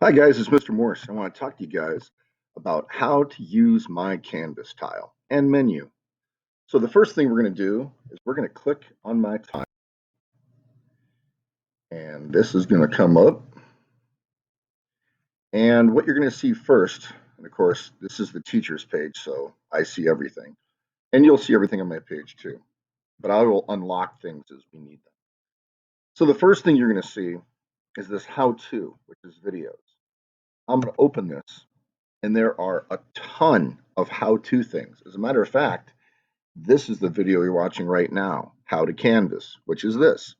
Hi guys, it's Mr. Morse. I want to talk to you guys about how to use my Canvas tile and menu. So the first thing we're going to do is we're going to click on my tile, and this is going to come up. And what you're going to see first, and of course this is the teacher's page, so I see everything, and you'll see everything on my page too, but I will unlock things as we need them. So the first thing you're going to see is this how-to, which is videos. I'm going to open this, and there are a ton of how-to things. As a matter of fact, this is the video you're watching right now, how to Canvas, which is this.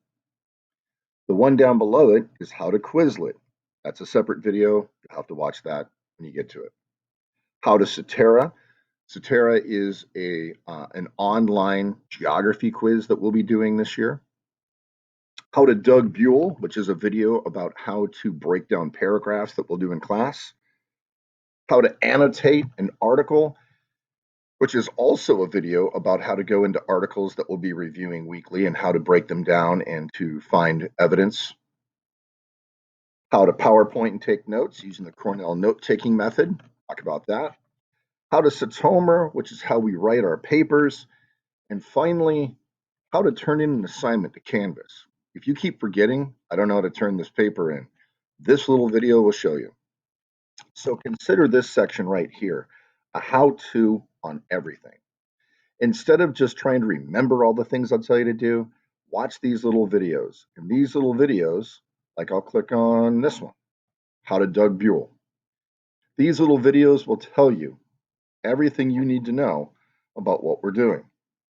The one down below it is how to Quizlet. That's a separate video. You'll have to watch that when you get to it. How to Cetera. Cetera is an online geography quiz that we'll be doing this year. How to Doug Buell, which is a video about how to break down paragraphs that we'll do in class. How to annotate an article, which is also a video about how to go into articles that we'll be reviewing weekly and how to break them down and to find evidence. How to PowerPoint and take notes using the Cornell note-taking method. Talk about that. How to Satomer, which is how we write our papers. And finally, how to turn in an assignment to Canvas. If you keep forgetting, I don't know how to turn this paper in, this little video will show you. So consider this section right here, a how-to on everything. Instead of just trying to remember all the things I'll tell you to do, watch these little videos. And these little videos, like I'll click on this one, how to Doug Buell. These little videos will tell you everything you need to know about what we're doing.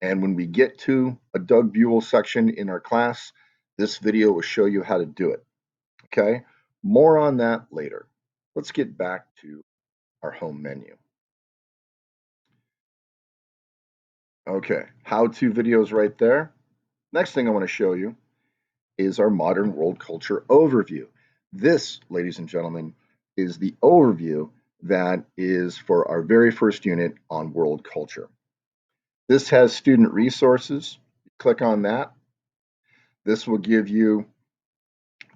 And when we get to a Doug Buell section in our class, this video will show you how to do it. Okay, more on that later. Let's get back to our home menu. Okay, how-to videos right there. Next thing I want to show you is our modern world culture overview. This, ladies and gentlemen, is the overview that is for our very first unit on world culture. This has student resources. Click on that. This will give you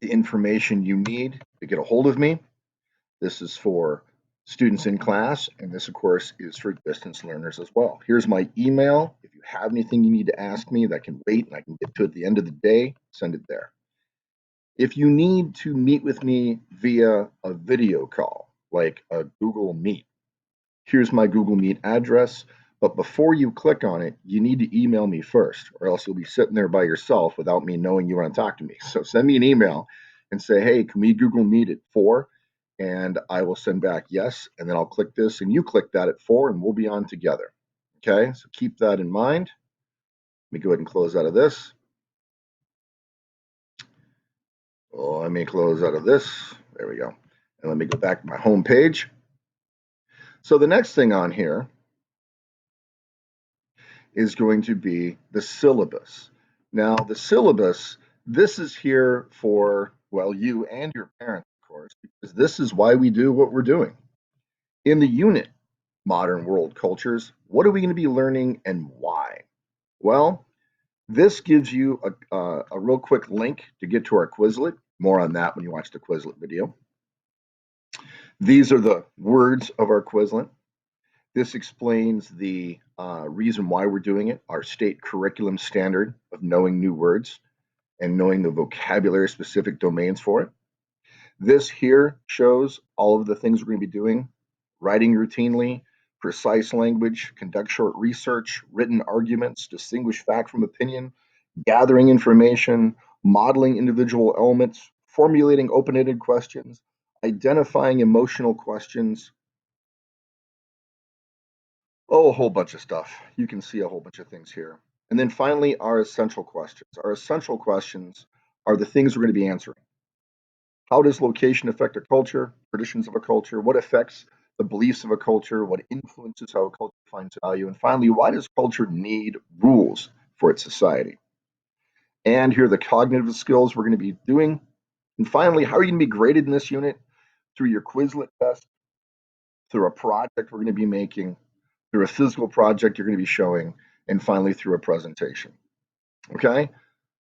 the information you need to get a hold of me. This is for students in class, and this, of course, is for distance learners as well. Here's my email. If you have anything you need to ask me that can wait and I can get to at the end of the day, send it there. If you need to meet with me via a video call, like a Google Meet, here's my Google Meet address. But before you click on it, you need to email me first, or else you'll be sitting there by yourself without me knowing you want to talk to me. So send me an email and say, hey, can we Google Meet at 4? And I will send back yes. And then I'll click this and you click that at 4 and we'll be on together. Okay, so keep that in mind. Let me go ahead and close out of this. Oh, let me close out of this. There we go. And let me go back to my home page. So the next thing on here is going to be the syllabus. Now, the syllabus, this is here for, well, you and your parents, of course, because this is why we do what we're doing. In the unit, Modern World Cultures, what are we going to be learning and why? Well, this gives you a real quick link to get to our Quizlet. More on that when you watch the Quizlet video. These are the words of our Quizlet. This explains the reason why we're doing it, our state curriculum standard of knowing new words and knowing the vocabulary specific domains for it. This here shows all of the things we're going to be doing: writing routinely, precise language, conduct short research, written arguments, distinguish fact from opinion, gathering information, modeling individual elements, formulating open-ended questions, identifying emotional questions. Oh, a whole bunch of stuff. You can see a whole bunch of things here. And then finally, our essential questions. Our essential questions are the things we're going to be answering. How does location affect a culture, traditions of a culture? What affects the beliefs of a culture? What influences how a culture finds value? And finally, why does culture need rules for its society? And here are the cognitive skills we're going to be doing. And finally, how are you going to be graded in this unit? Through your Quizlet test, through a project we're going to be making, through a physical project you're going to be showing, and finally through a presentation. Okay,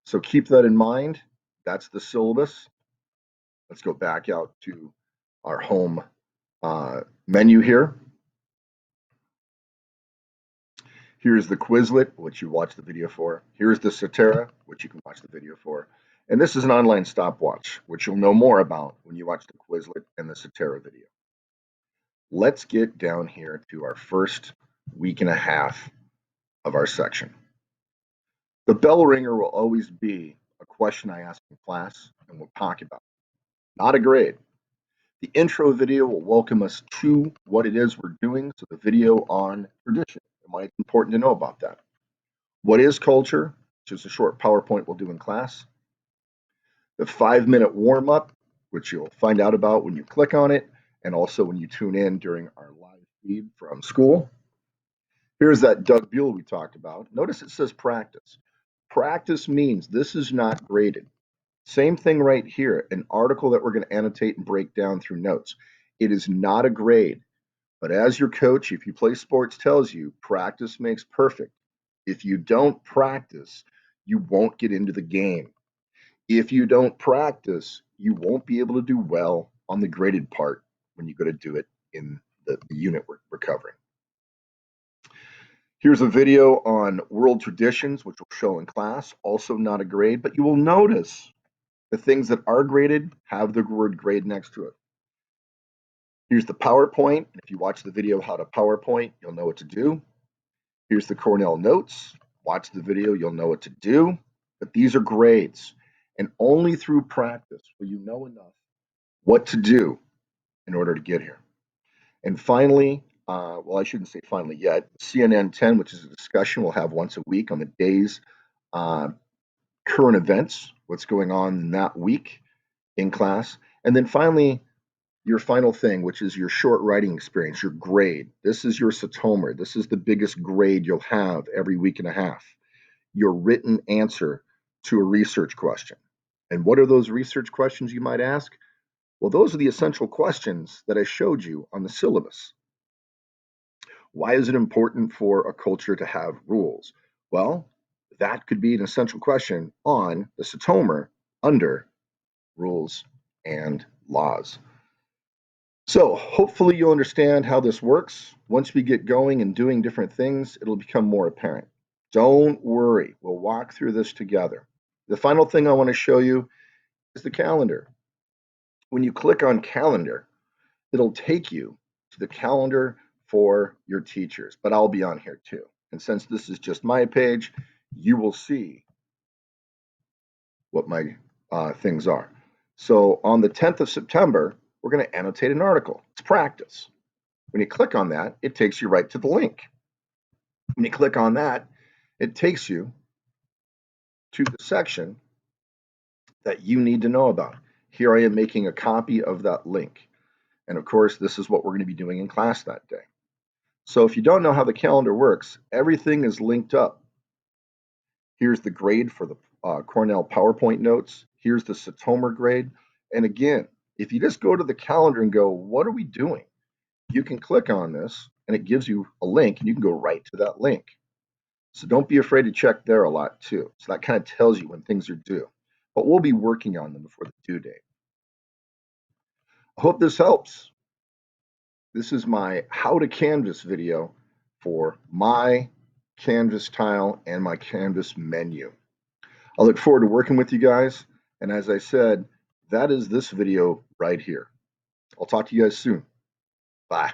so keep that in mind. That's the syllabus. Let's go back out to our home menu here. Here's the Quizlet, which you watch the video for. Here's the Cetera, which you can watch the video for. And this is an online stopwatch, which you'll know more about when you watch the Quizlet and the Cetera video. Let's get down here to our first week and a half of our section. The bell ringer will always be a question I ask in class and we'll talk about, not a grade. The intro video will welcome us to what it is we're doing, so the video on tradition and why it's important to know about that. What is culture? Which is a short PowerPoint we'll do in class. The 5-minute warm-up, which you'll find out about when you click on it, and also when you tune in during our live feed from school. Here's that Doug Buell we talked about. Notice it says practice. Practice means this is not graded. Same thing right here, an article that we're going to annotate and break down through notes. It is not a grade, but as your coach, if you play sports, tells you, practice makes perfect. If you don't practice, you won't get into the game. If you don't practice, you won't be able to do well on the graded part when you go to do it in the unit we're covering. Here's a video on world traditions, which we'll show in class, also not a grade, but you will notice the things that are graded have the word grade next to it. Here's the PowerPoint. If you watch the video how to PowerPoint, you'll know what to do. Here's the Cornell notes. Watch the video, you'll know what to do. But these are grades. And only through practice will you know enough what to do in order to get here. And finally, well, I shouldn't say finally yet, CNN 10, which is a discussion we'll have once a week on the day's current events, what's going on in that week in class. And then finally, your final thing, which is your short writing experience, your grade. This is your Satomer. This is the biggest grade you'll have every week and a half. Your written answer to a research question. And what are those research questions, you might ask? Well, those are the essential questions that I showed you on the syllabus. Why is it important for a culture to have rules? Well, that could be an essential question on the Satomer under rules and laws. So hopefully you'll understand how this works. Once we get going and doing different things, it'll become more apparent. Don't worry, we'll walk through this together. The final thing I want to show you is the calendar. When you click on calendar, it'll take you to the calendar for your teachers, but I'll be on here too. And since this is just my page, you will see what my things are. So on the 10th of September, we're going to annotate an article. It's practice. When you click on that, it takes you right to the link. When you click on that, it takes you to the section that you need to know about. Here I am making a copy of that link. And of course, this is what we're going to be doing in class that day. So if you don't know how the calendar works, everything is linked up. Here's the grade for the Cornell PowerPoint notes. Here's the Satomer grade. And again, if you just go to the calendar and go, what are we doing? You can click on this and it gives you a link and you can go right to that link. So don't be afraid to check there a lot too. So that kind of tells you when things are due. But we'll be working on them before the due date. I hope this helps. This is my how to Canvas video for my Canvas tile and my Canvas menu. I look forward to working with you guys. And as I said, that is this video right here. I'll talk to you guys soon. Bye.